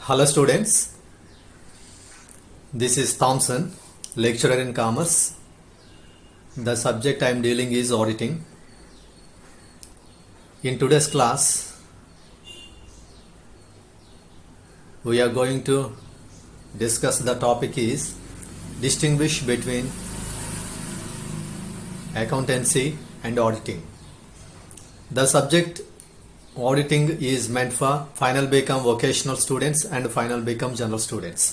Hello students, this is Thompson, lecturer in commerce. The subject I am dealing is auditing. In today's class, we are going to discuss the topic is distinguish between accountancy and auditing. The subject auditing is meant for final BCom vocational students and final BCom general students.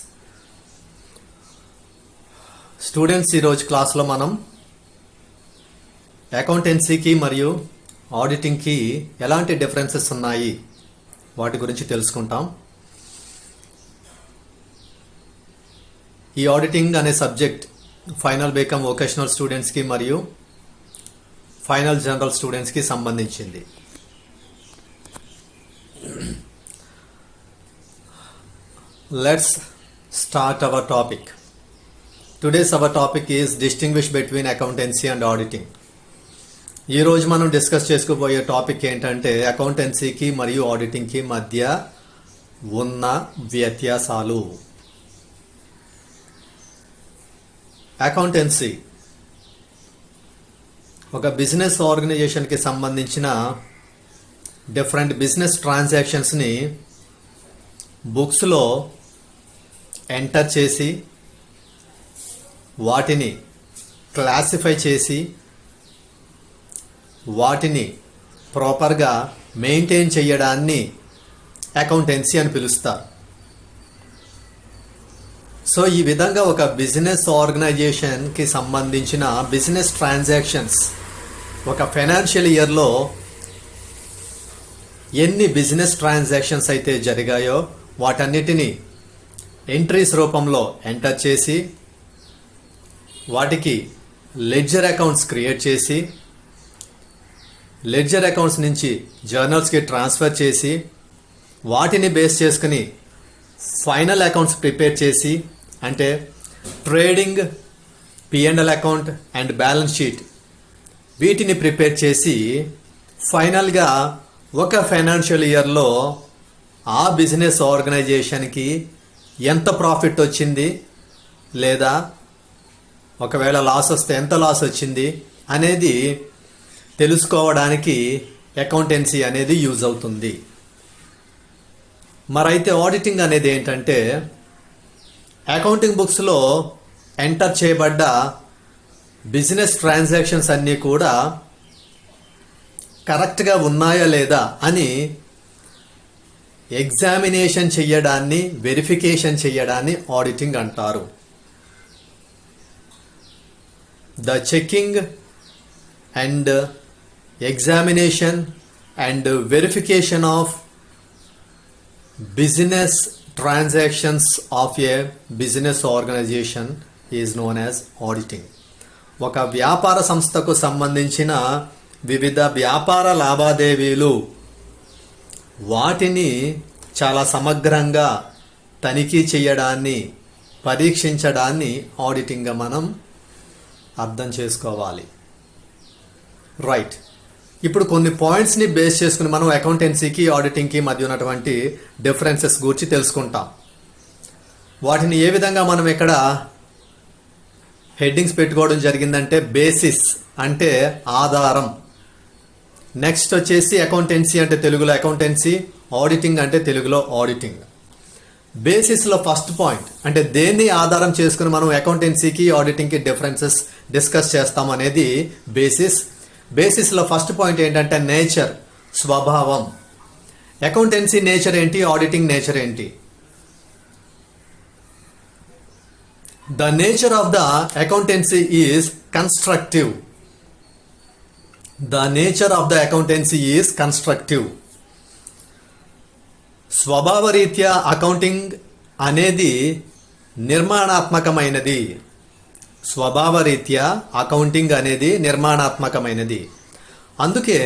Students ఈరోజు క్లాస్లో మనం అకౌంటెన్సీకి మరియు ఆడిటింగ్కి ఎలాంటి differences ఉన్నాయి వాటి గురించి తెలుసుకుంటాం. ఈ ఆడిటింగ్ అనే సబ్జెక్ట్ ఫైనల్ BCom వొకేషనల్ స్టూడెంట్స్కి మరియు ఫైనల్ జనరల్ స్టూడెంట్స్కి సంబంధించింది. Let's start our topic. Today's our topic is distinguish between accountancy and auditing. ఈ రోజు మనం డిస్కస్ చేసుకోబోయే టాపిక్ ఏంటంటే అకౌంటెన్సీకి మరియు ఆడిటింగ్కి మధ్య ఉన్న వ్యత్యాసాలు. అకౌంటెన్సీ ఒక బిజినెస్ ఆర్గనైజేషన్కి సంబంధించిన డిఫరెంట్ బిజినెస్ ట్రాన్సాక్షన్స్ని బుక్స్లో ఎంటర్ చేసి వాటిని క్లాసిఫై చేసి వాటిని ప్రాపర్గా మెయింటైన్ చేయడాన్ని అకౌంటెన్సీ అని పిలుస్తారు. సో ఈ విధంగా ఒక బిజినెస్ ఆర్గనైజేషన్కి సంబంధించిన బిజినెస్ ట్రాన్సాక్షన్స్ ఒక ఫైనాన్షియల్ ఇయర్లో ఎన్ని బిజినెస్ ట్రాన్సాక్షన్స్ అయితే జరిగాయో వాటన్నిటినీ ఎంట్రీస్ రూపంలో ఎంటర్ చేసి వాటికి లెడ్జర్ అకౌంట్స్ క్రియేట్ చేసి లెడ్జర్ అకౌంట్స్ నుంచి జర్నల్స్కి ట్రాన్స్ఫర్ చేసి వాటిని బేస్ చేసుకుని ఫైనల్ అకౌంట్స్ ప్రిపేర్ చేసి అంటే trading, P&L account and balance sheet వీటిని ప్రిపేర్ చేసి ఫైనల్గా ఒక ఫైనాన్షియల్ ఇయర్లో ఆ బిజినెస్ ఆర్గనైజేషన్కి ఎంత ప్రాఫిట్ వచ్చింది లేదా ఒకవేళ లాస్ వస్తే ఎంత లాస్ వచ్చింది అనేది తెలుసుకోవడానికి అకౌంటెన్సీ అనేది యూజ్ అవుతుంది. మరైతే ఆడిటింగ్ అనేది ఏంటంటే అకౌంటింగ్ బుక్స్లో ఎంటర్ చేయబడ్డ బిజినెస్ ట్రాన్సాక్షన్స్ అన్నీ కూడా కరెక్ట్గా ఉన్నాయా లేదా అని ఎగ్జామినేషన్ చేయడాన్ని, వెరిఫికేషన్ చేయడాన్ని ఆడిటింగ్ అంటారు. The checking and examination and verification of business transactions of a business organization is known as auditing. ఒక వ్యాపార సంస్థకు సంబంధించిన వివిధ వ్యాపార లావాదేవీలు వాటిని చాలా సమగ్రంగా తనిఖీ చేయడాన్ని, పరీక్షించడాన్ని ఆడిటింగ్గా మనం అర్థం చేసుకోవాలి. రైట్, ఇప్పుడు కొన్ని పాయింట్స్ని బేస్ చేసుకుని మనం అకౌంటెన్సీకి ఆడిటింగ్కి మధ్య ఉన్నటువంటి డిఫరెన్సెస్ గురించి తెలుసుకుంటాం. వాటిని ఏ విధంగా మనం ఇక్కడ హెడ్డింగ్స్ పెట్టుకోవడం జరిగిందంటే బేసిస్ అంటే ఆధారం, నెక్స్ట్ వచ్చేసి అకౌంటెన్సీ అంటే తెలుగులో అకౌంటెన్సీ, ఆడిటింగ్ అంటే తెలుగులో ఆడిటింగ్. బేసిస్లో ఫస్ట్ పాయింట్ అంటే దేన్ని ఆధారం చేసుకుని మనం అకౌంటెన్సీకి ఆడిటింగ్కి డిఫరెన్సెస్ డిస్కస్ చేస్తాం అనేది బేసిస్. బేసిస్లో ఫస్ట్ పాయింట్ ఏంటంటే నేచర్, స్వభావం. అకౌంటెన్సీ నేచర్ ఏంటి, ఆడిటింగ్ నేచర్ ఏంటి? The nature of the accountancy is constructive. The nature of the accountancy is constructive. స్వభావరీత్యా అకౌంటింగ్ అనేది నిర్మాణాత్మకమైనది. స్వభావరీత్యా అకౌంటింగ్ అనేది నిర్మాణాత్మకమైనది. అందుకే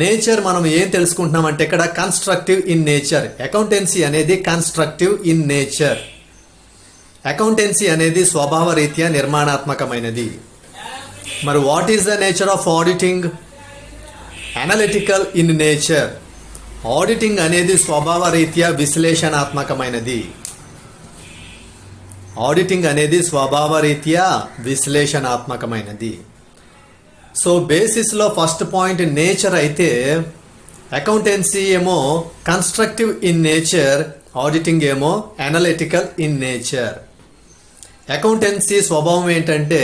నేచర్ మనం ఏం తెలుసుకుంటున్నామంటే ఇక్కడ కన్స్ట్రక్టివ్ ఇన్ నేచర్. అకౌంటెన్సీ అనేది కన్స్ట్రక్టివ్ ఇన్ నేచర్. అకౌంటెన్సీ అనేది స్వభావరీత్యా నిర్మాణాత్మకమైనది. మరి what is the nature of auditing? Analytical in nature. Auditing అనేది స్వభావ రీత్యా విశ్లేషణాత్మకమైనది. ఆడిటింగ్ అనేది స్వభావ రీత్యా విశ్లేషణాత్మకమైనది. సో బేసిస్లో ఫస్ట్ పాయింట్ నేచర్ అయితే, అకౌంటెన్సీ ఏమో కన్స్ట్రక్టివ్ ఇన్ నేచర్, ఆడిటింగ్ ఏమో అనలిటికల్ ఇన్ నేచర్. అకౌంటెన్సీ స్వభావం ఏంటంటే,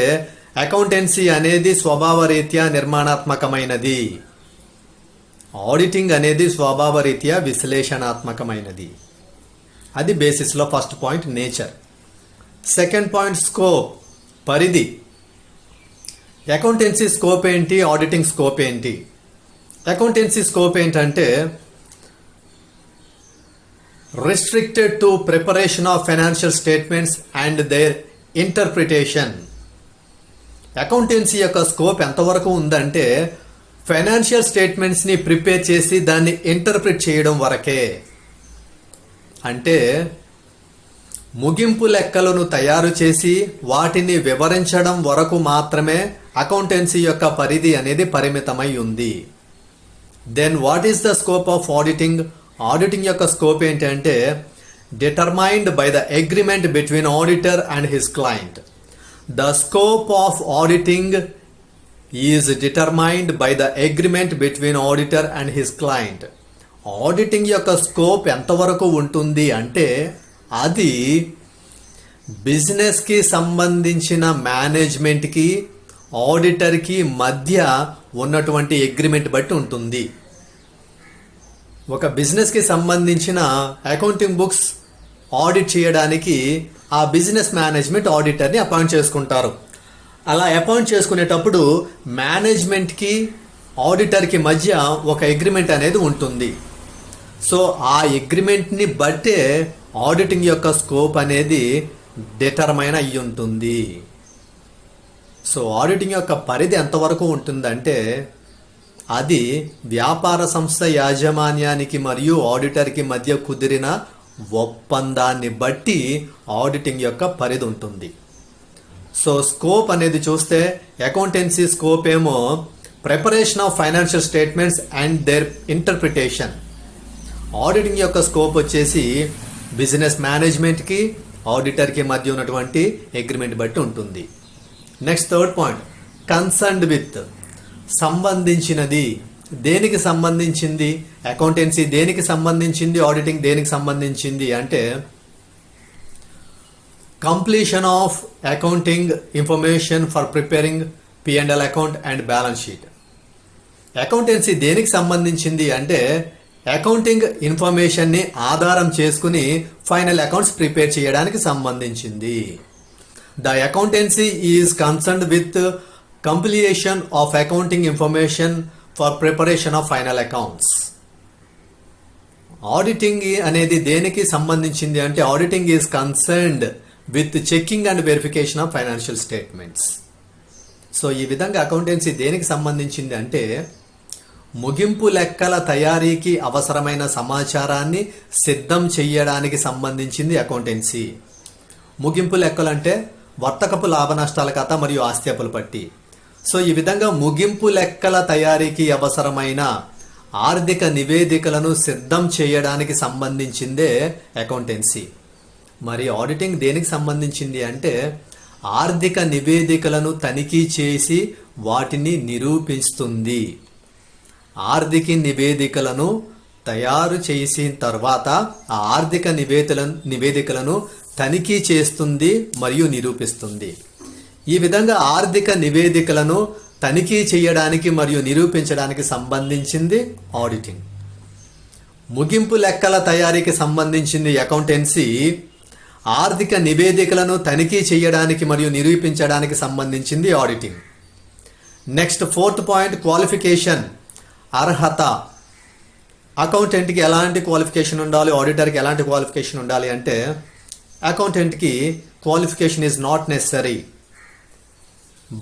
అకౌంటెన్సీ అనేది స్వభావ రీత్యా నిర్మాణాత్మకమైనది, ఆడిటింగ్ అనేది స్వభావ రీత్యా విశ్లేషణాత్మకమైనది. అది బేసిస్లో first point nature. Second point scope, పరిధి. అకౌంటెన్సీ స్కోప్ ఏంటి, ఆడిటింగ్ స్కోప్ ఏంటి? అకౌంటెన్సీ స్కోప్ ఏంటంటే, restricted to preparation of financial statements and their interpretation. Accountancy యొక్క స్కోప్ ఎంతవరకు ఉందంటే, ఫైనాన్షియల్ స్టేట్మెంట్స్ని ప్రిపేర్ చేసి దాన్ని ఇంటర్ప్రిట్ చేయడం వరకే. అంటే ముగింపు లెక్కలను తయారు చేసి వాటిని వివరించడం వరకు మాత్రమే అకౌంటెన్సీ యొక్క పరిధి అనేది పరిమితమై ఉంది. Then what is the scope of auditing? Auditing యొక్క స్కోప్ ఏంటంటే, determined by the agreement between auditor and his client. The scope of auditing is determined by the agreement between auditor and his client. Auditing యొక్క scope ఎంతవరకు ఉంటుంది అంటే, అది బిజినెస్కి సంబంధించిన మేనేజ్మెంట్కి ఆడిటర్కి మధ్య ఉన్నటువంటి అగ్రిమెంట్ బట్టి ఉంటుంది. ఒక బిజినెస్కి సంబంధించిన అకౌంటింగ్ బుక్స్ ఆడిట్ చేయడానికి ఆ బిజినెస్ మేనేజ్మెంట్ ఆడిటర్ని అపాయింట్ చేసుకుంటారు. అలా అపాయింట్ చేసుకునేటప్పుడు మేనేజ్మెంట్కి ఆడిటర్కి మధ్య ఒక అగ్రిమెంట్ అనేది ఉంటుంది. సో ఆ అగ్రిమెంట్ని బట్టే ఆడిటింగ్ యొక్క స్కోప్ అనేది డిటర్మైన్ అయ్యి ఉంటుంది. సో ఆడిటింగ్ యొక్క పరిధి ఎంతవరకు ఉంటుందంటే, అది వ్యాపార సంస్థ యాజమాన్యానికి మరియు ఆడిటర్కి మధ్య కుదిరిన ఒప్పందాన్ని బట్టి ఆడిటింగ్ యొక్క పరిధి ఉంటుంది. సో స్కోప్ అనేది చూస్తే, అకౌంటెన్సీ స్కోప్ ఏమో preparation of financial statements and their interpretation. Auditing యొక్క స్కోప్ వచ్చేసి బిజినెస్ మేనేజ్మెంట్కి ఆడిటర్కి మధ్య ఉన్నటువంటి అగ్రిమెంట్ బట్టి ఉంటుంది. Next third point, concerned with, సంబంధించినది. దేనికి సంబంధించింది? అకౌంటెన్సీ దేనికి సంబంధించింది, ఆడిటింగ్ దేనికి సంబంధించింది అంటే, completion of accounting information for preparing P&L account and balance sheet. Accountancy దేనికి సంబంధించింది అంటే, అకౌంటింగ్ ఇన్ఫర్మేషన్ని ఆధారం చేసుకుని ఫైనల్ అకౌంట్స్ ప్రిపేర్ చేయడానికి సంబంధించింది. The accountancy is concerned with completion of accounting information for preparation of final accounts. Auditing అనేది దేనికి సంబంధించింది అంటే, auditing is concerned with checking and verification of financial statements. So ఈ విధంగా అకౌంటెన్సీ దేనికి సంబంధించింది అంటే, ముగింపు లెక్కల తయారీకి అవసరమైన సమాచారాన్ని సిద్ధం చేయడానికి సంబంధించింది అకౌంటెన్సీ. ముగింపు లెక్కలు అంటే వర్తకపు లాభ నష్టాల ఖాతా మరియు ఆస్తి అప్పుల పట్టి. సో ఈ విధంగా ముగింపు లెక్కల తయారీకి అవసరమైన ఆర్థిక నివేదికలను సిద్ధం చేయడానికి సంబంధించిందే అకౌంటెన్సీ. మరి ఆడిటింగ్ దేనికి సంబంధించింది అంటే, ఆర్థిక నివేదికలను తనిఖీ చేసి వాటిని నిరూపిస్తుంది. ఆర్థిక నివేదికలను తయారు చేసిన తర్వాత ఆ ఆర్థిక నివేదికలను తనిఖీ చేస్తుంది మరియు నిరూపిస్తుంది. ఈ విధంగా ఆర్థిక నివేదికలను తనిఖీ చేయడానికి మరియు నిరూపించడానికి సంబంధించింది ఆడిటింగ్. ముగింపు లెక్కల తయారీకి సంబంధించింది అకౌంటెన్సీ. ఆర్థిక నివేదికలను తనిఖీ చేయడానికి మరియు నిరూపించడానికి సంబంధించింది auditing. Next fourth point, qualification, అర్హత. అకౌంటెంట్కి ఎలాంటి క్వాలిఫికేషన్ ఉండాలి, ఆడిటర్కి ఎలాంటి క్వాలిఫికేషన్ ఉండాలి అంటే, అకౌంటెంట్కి qualification is not necessary,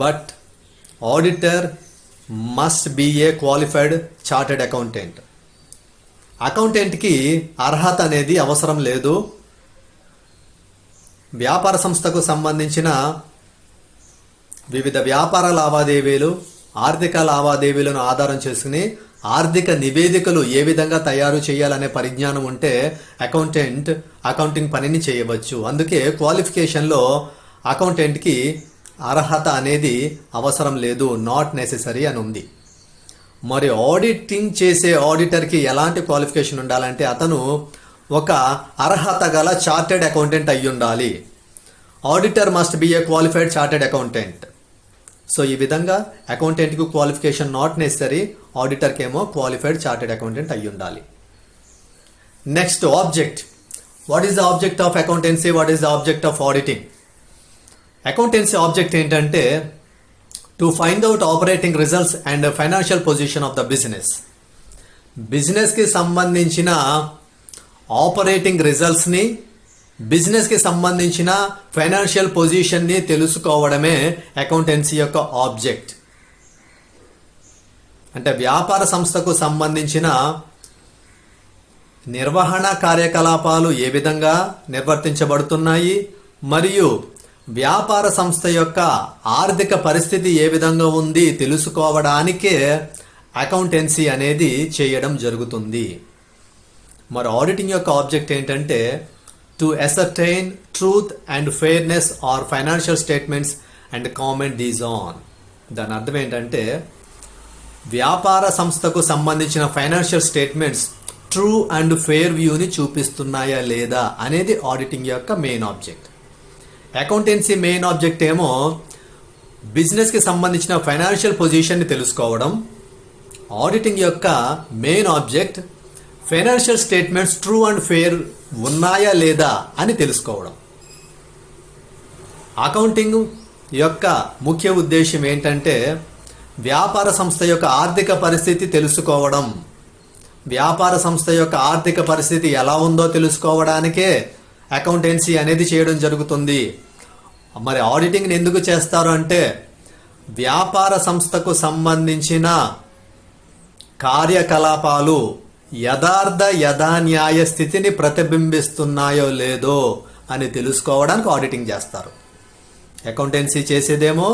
but auditor must be a qualified chartered accountant. అకౌంటెంట్కి అర్హత అనేది అవసరం లేదు. వ్యాపార సంస్థకు సంబంధించిన వివిధ వ్యాపార లావాదేవీలు, ఆర్థిక లావాదేవీలను ఆధారం చేసుకుని ఆర్థిక నివేదికలు ఏ విధంగా తయారు చేయాలనే పరిజ్ఞానం ఉంటే అకౌంటింగ్ పనిని చేయవచ్చు. అందుకే క్వాలిఫికేషన్లో అకౌంటెంట్కి అర్హత అనేది అవసరం లేదు, నాట్ నెసెసరీ అని ఉంది. మరి ఆడిటింగ్ చేసే ఆడిటర్కి ఎలాంటి క్వాలిఫికేషన్ ఉండాలంటే అతను ఒక అర్హత గల చార్టెడ్ అకౌంటెంట్ అయి ఉండాలి. Auditor must be a qualified chartered accountant. So ఈ విధంగా అకౌంటెంట్కి క్వాలిఫికేషన్ నాట్ నెసరీ, ఆడిటర్కి ఏమో క్వాలిఫైడ్ చార్టెడ్ అకౌంటెంట్ అయి ఉండాలి. Next object. What is the object of accountancy? What is the object of auditing? Accountancy object ఏంటంటే to find out operating results and financial position of the business. బిజినెస్కి సంబంధించిన operating రిజల్ట్స్ని, బిజినెస్కి సంబంధించిన financial పొజిషన్ని తెలుసుకోవడమే accountancy యొక్క object. అంటే వ్యాపార సంస్థకు సంబంధించిన నిర్వహణ కార్యకలాపాలు ఏ విధంగా నిర్వర్తించబడుతున్నాయి మరియు వ్యాపార సంస్థ యొక్క ఆర్థిక పరిస్థితి ఏ విధంగా ఉంది తెలుసుకోవడానికే అకౌంటెన్సీ అనేది చేయడం జరుగుతుంది. మరి ఆడిటింగ్ యొక్క ఆబ్జెక్ట్ ఏంటంటే to ascertain truth and fairness or financial statements and comment these on. దాని అర్థం ఏంటంటే వ్యాపార సంస్థకు సంబంధించిన financial statements true and fair వ్యూని చూపిస్తున్నాయా లేదా అనేది ఆడిటింగ్ యొక్క main object. Accountancy main object ఏమో బిజినెస్కి సంబంధించిన ఫైనాన్షియల్ పొజిషన్ని తెలుసుకోవడం. ఆడిటింగ్ యొక్క main object financial statements true and fair ఉన్నాయా లేదా అని తెలుసుకోవడం. అకౌంటింగ్ యొక్క ముఖ్య ఉద్దేశం ఏంటంటే వ్యాపార సంస్థ యొక్క ఆర్థిక పరిస్థితి తెలుసుకోవడం. వ్యాపార సంస్థ యొక్క ఆర్థిక పరిస్థితి ఎలా ఉందో తెలుసుకోవడానికే అకౌంటెన్సీ అనేది చేయడం జరుగుతుంది. మరి ఆడిటింగ్ని ఎందుకు చేస్తారు అంటే వ్యాపార సంస్థకు సంబంధించిన కార్యకలాపాలు యథాన్యాయ స్థితిని ప్రతిబింబిస్తున్నాయో లేదో అని తెలుసుకోవడానికి ఆడిటింగ్ చేస్తారు. అకౌంటెన్సీ చేసేదేమో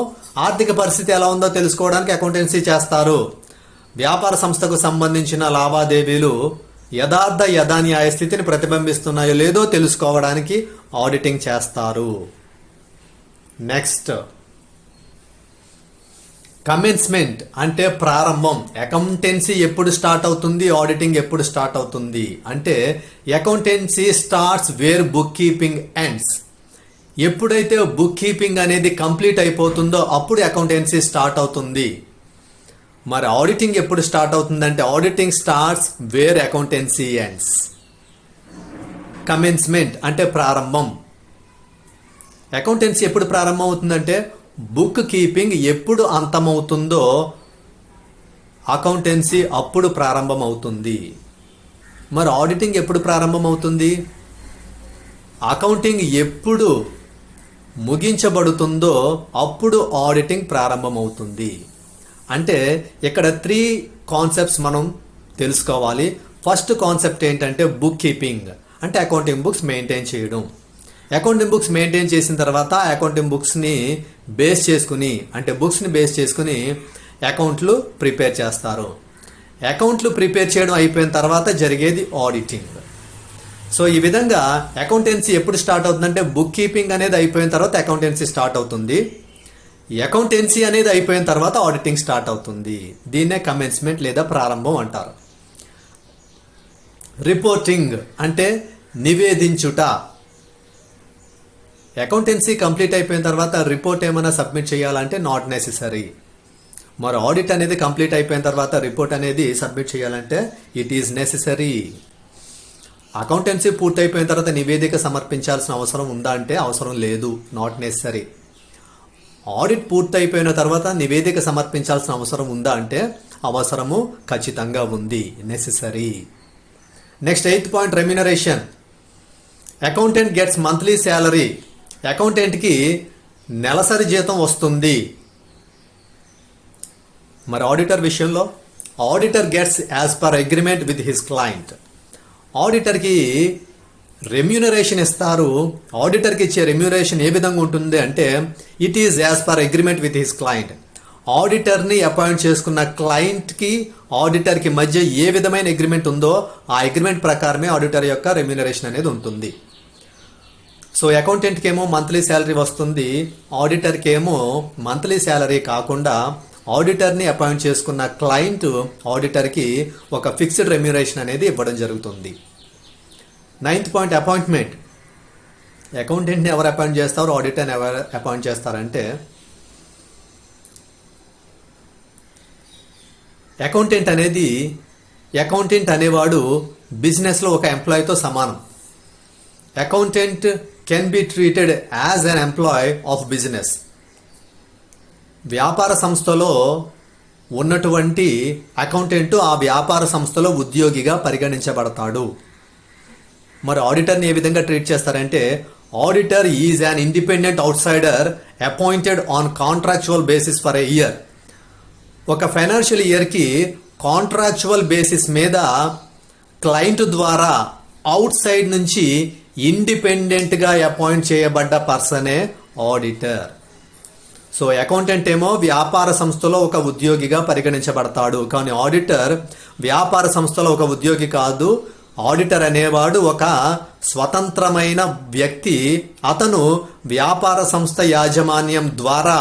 ఆర్థిక పరిస్థితి ఎలా ఉందో తెలుసుకోవడానికి అకౌంటెన్సీ చేస్తారు. వ్యాపార సంస్థకు సంబంధించిన లావాదేవీలు యథాన్యాయ స్థితిని ప్రతిబింబిస్తున్నాయో లేదో తెలుసుకోవడానికి ఆడిటింగ్ చేస్తారు. నెక్స్ట్ కమెన్స్మెంట్ అంటే ప్రారంభం. అకౌంటెన్సీ ఎప్పుడు స్టార్ట్ అవుతుంది, ఆడిటింగ్ ఎప్పుడు స్టార్ట్ అవుతుంది అంటే accountancy starts where book keeping ends. ఎప్పుడైతే బుక్ కీపింగ్ అనేది కంప్లీట్ అయిపోతుందో అప్పుడు అకౌంటెన్సీ స్టార్ట్ అవుతుంది. మరి ఆడిటింగ్ ఎప్పుడు స్టార్ట్ అవుతుందంటే auditing starts where accountancy ends. Commencement అంటే ప్రారంభం. అకౌంటెన్సీ ఎప్పుడు ప్రారంభం అవుతుందంటే బుక్ కీపింగ్ ఎప్పుడు అంతమవుతుందో అకౌంటెన్సీ అప్పుడు ప్రారంభం అవుతుంది. మరి ఆడిటింగ్ ఎప్పుడు ప్రారంభం అవుతుంది? అకౌంటింగ్ ఎప్పుడు ముగించబడుతుందో అప్పుడు ఆడిటింగ్ ప్రారంభం అవుతుంది. అంటే ఇక్కడ 3 కాన్సెప్ట్స్ మనం తెలుసుకోవాలి. ఫస్ట్ కాన్సెప్ట్ ఏంటంటే బుక్ కీపింగ్ అంటే అకౌంటింగ్ బుక్స్ మెయింటైన్ చేయడం. అకౌంటింగ్ బుక్స్ మెయింటైన్ చేసిన తర్వాత అకౌంటింగ్ బుక్స్ని బేస్ చేసుకుని అకౌంట్లు ప్రిపేర్ చేస్తారు. అకౌంట్లు ప్రిపేర్ చేయడం అయిపోయిన తర్వాత జరిగేది ఆడిటింగ్. సో ఈ విధంగా అకౌంటెన్సీ ఎప్పుడు స్టార్ట్ అవుతుందంటే బుక్ కీపింగ్ అనేది అయిపోయిన తర్వాత అకౌంటెన్సీ స్టార్ట్ అవుతుంది. అకౌంటెన్సీ అనేది అయిపోయిన తర్వాత ఆడిటింగ్ స్టార్ట్ అవుతుంది. దీన్నే కమెన్స్మెంట్ లేదా ప్రారంభం అంటారు. రిపోర్టింగ్ అంటే నివేదించుట. అకౌంటెన్సీ కంప్లీట్ అయిపోయిన తర్వాత రిపోర్ట్ ఏమైనా సబ్మిట్ చేయాలంటే నాట్ నెసెసరీ. మరి ఆడిట్ అనేది కంప్లీట్ అయిపోయిన తర్వాత రిపోర్ట్ అనేది సబ్మిట్ చేయాలంటే ఇట్ ఈజ్ నెసెసరీ. అకౌంటెన్సీ పూర్తయిపోయిన తర్వాత నివేదిక సమర్పించాల్సిన అవసరం ఉందా అంటే అవసరం లేదు, నాట్ నెసెసరీ. ఆడిట్ పూర్తయిపోయిన తర్వాత నివేదిక సమర్పించాల్సిన అవసరం ఉందా అంటే అవసరము ఖచ్చితంగా ఉంది, necessary. Next 8th point remuneration. Accountant gets monthly salary. అకౌంటెంట్కి నెలసరి జీతం వస్తుంది. మరి ఆడిటర్ విషయంలో auditor gets as per agreement with his client. ఆడిటర్కి రెమ్యూనరేషన్ ఇస్తారు. ఆడిటర్కి ఇచ్చే రెమ్యూనరేషన్ ఏ విధంగా ఉంటుంది అంటే it is as per agreement with his client. ఆడిటర్ని అపాయింట్ చేసుకున్న క్లయింట్కి ఆడిటర్కి మధ్య ఏ విధమైన అగ్రిమెంట్ ఉందో ఆ అగ్రిమెంట్ ప్రకారమే ఆడిటర్ యొక్క రెమ్యూనరేషన్ అనేది ఉంటుంది. సో అకౌంటెంట్కి ఏమో మంత్లీ శాలరీ వస్తుంది, ఆడిటర్కి ఏమో మంత్లీ శాలరీ కాకుండా ఆడిటర్ని అపాయింట్ చేసుకున్న క్లయింట్ ఆడిటర్కి ఒక ఫిక్స్డ్ రెమ్యూనరేషన్ అనేది ఇవ్వడం జరుగుతుంది. 9th point appointment. అకౌంటెంట్ని ఎవరు అపాయింట్ చేస్తారు, ఆడిటర్ని ఎవరు అపాయింట్ చేస్తారంటే అకౌంటెంట్ అనేవాడు బిజినెస్లో ఒక ఎంప్లాయీతో సమానం. Accountant can be treated as an employee of business. వ్యాపార సంస్థలో ఉన్నటువంటి అకౌంటెంట్ ఆ వ్యాపార సంస్థలో ఉద్యోగిగా పరిగణించబడతాడు. మరి ఆడిటర్ని ఏ విధంగా ట్రీట్ చేస్తారంటే auditor is an independent outsider appointed on contractual basis for a year. ఒక ఫైనాన్షియల్ ఇయర్కి కాంట్రాక్చువల్ బేసిస్ మీద క్లయింట్ ద్వారా అవుట్ సైడ్ నుంచి ఇండిపెండెంట్గా అపాయింట్ చేయబడ్డ పర్సనే ఆడిటర్. సో అకౌంటెంట్ ఏమో వ్యాపార సంస్థలో ఒక ఉద్యోగిగా పరిగణించబడతాడు, కానీ ఆడిటర్ వ్యాపార సంస్థలో ఒక ఉద్యోగి కాదు. ఆడిటర్ అనేవాడు ఒక స్వతంత్రమైన వ్యక్తి. అతను వ్యాపార సంస్థ యాజమాన్యం ద్వారా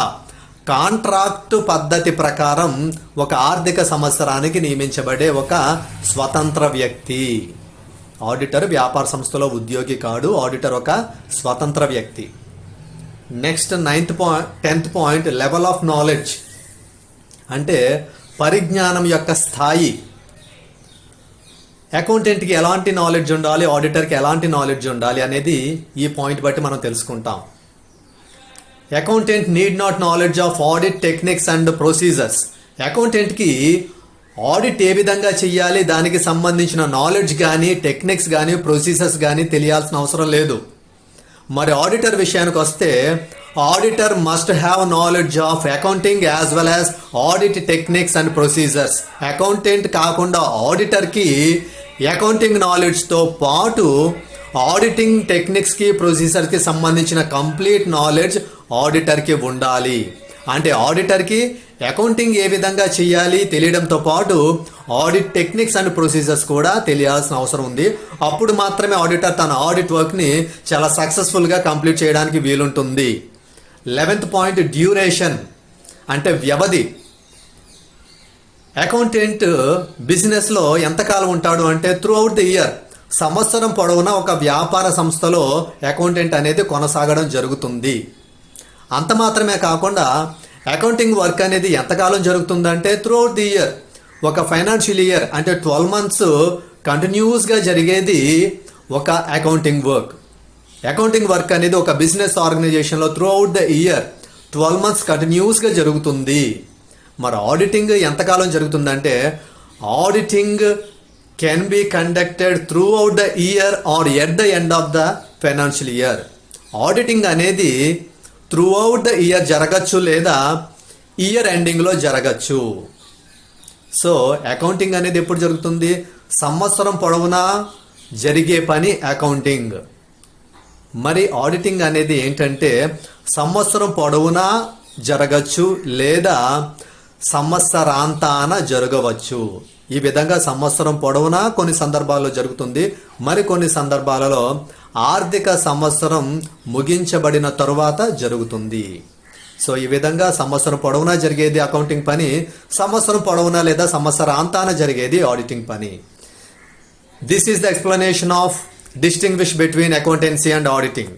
కాంట్రాక్టు పద్ధతి ప్రకారం ఒక ఆర్థిక సంవత్సరానికి నియమించబడే ఒక స్వతంత్ర వ్యక్తి. ఆడిటర్ వ్యాపార సంస్థలో ఉద్యోగి కాడు, ఆడిటర్ ఒక స్వతంత్ర వ్యక్తి. Next 10th point level of knowledge అంటే పరిజ్ఞానం యొక్క స్థాయి. అకౌంటెంట్కి ఎలాంటి నాలెడ్జ్ ఉండాలి, ఆడిటర్కి ఎలాంటి నాలెడ్జ్ ఉండాలి అనేది ఈ పాయింట్ బట్టి మనం తెలుసుకుంటాం. Accountant need not knowledge of audit techniques and procedures. అకౌంటెంట్కి ఆడిట్ ఏ విధంగా చేయాలి దానికి సంబంధించిన నాలెడ్జ్ కానీ టెక్నిక్స్ కానీ ప్రొసీజర్స్ కానీ తెలియాల్సిన అవసరం లేదు. మరి ఆడిటర్ విషయానికి వస్తే auditor must have knowledge of accounting as well as audit techniques and procedures. Accountant కాకుండా ఆడిటర్కి అకౌంటింగ్ నాలెడ్జ్తో పాటు ఆడిటింగ్ టెక్నిక్స్కి ప్రొసీజర్కి సంబంధించిన కంప్లీట్ నాలెడ్జ్ ఆడిటర్కి ఉండాలి. అంటే ఆడిటర్కి అకౌంటింగ్ ఏ విధంగా చేయాలి తెలియడంతో పాటు ఆడిట్ టెక్నిక్స్ అండ్ ప్రొసీజర్స్ కూడా తెలియాల్సిన అవసరం ఉంది. అప్పుడు మాత్రమే ఆడిటర్ తన ఆడిట్ వర్క్ని చాలా సక్సెస్ఫుల్గా కంప్లీట్ చేయడానికి వీలుంటుంది. 11th పాయింట్ డ్యూరేషన్ అంటే వ్యవధి. అకౌంటెంట్ బిజినెస్లో ఎంతకాలం ఉంటాడు అంటే త్రూ అవుట్ ది ఇయర్, సంవత్సరం పొడవునా ఒక వ్యాపార సంస్థలో అకౌంటెంట్ అనేది కొనసాగడం జరుగుతుంది. అంత మాత్రమే కాకుండా అకౌంటింగ్ వర్క్ అనేది ఎంతకాలం జరుగుతుందంటే త్రూ అవుట్ ది ఇయర్. ఒక ఫైనాన్షియల్ ఇయర్ అంటే 12 months కంటిన్యూస్గా జరిగేది ఒక అకౌంటింగ్ వర్క్. అకౌంటింగ్ వర్క్ అనేది ఒక బిజినెస్ ఆర్గనైజేషన్లో throughout the year 12 months కంటిన్యూస్గా జరుగుతుంది. మరి ఆడిటింగ్ ఎంతకాలం జరుగుతుందంటే auditing can be conducted throughout the year or at the end of the financial year. Auditing అనేది త్రూ అవుట్ ద ఇయర్ జరగచ్చు లేదా ఇయర్ ఎండింగ్లో జరగచ్చు. సో అకౌంటింగ్ అనేది ఎప్పుడు జరుగుతుంది? సంవత్సరం పొడవునా జరిగే పని అకౌంటింగ్. మరి ఆడిటింగ్ అనేది ఏంటంటే సంవత్సరం పొడవునా జరగచ్చు లేదా సంవత్సరాంతాన జరగవచ్చు. ఈ విధంగా సంవత్సరం పొడవునా కొన్ని సందర్భాల్లో జరుగుతుంది, మరికొన్ని సందర్భాలలో ఆర్థిక సంవత్సరం ముగించబడిన తరువాత జరుగుతుంది. సో ఈ విధంగా సంవత్సరం పొడవునా జరిగేది అకౌంటింగ్ పని, సంవత్సరం పొడవునా లేదా సంవత్సరాంతాన జరిగేది ఆడిటింగ్ పని. This is the explanation of distinguish between accountancy and auditing.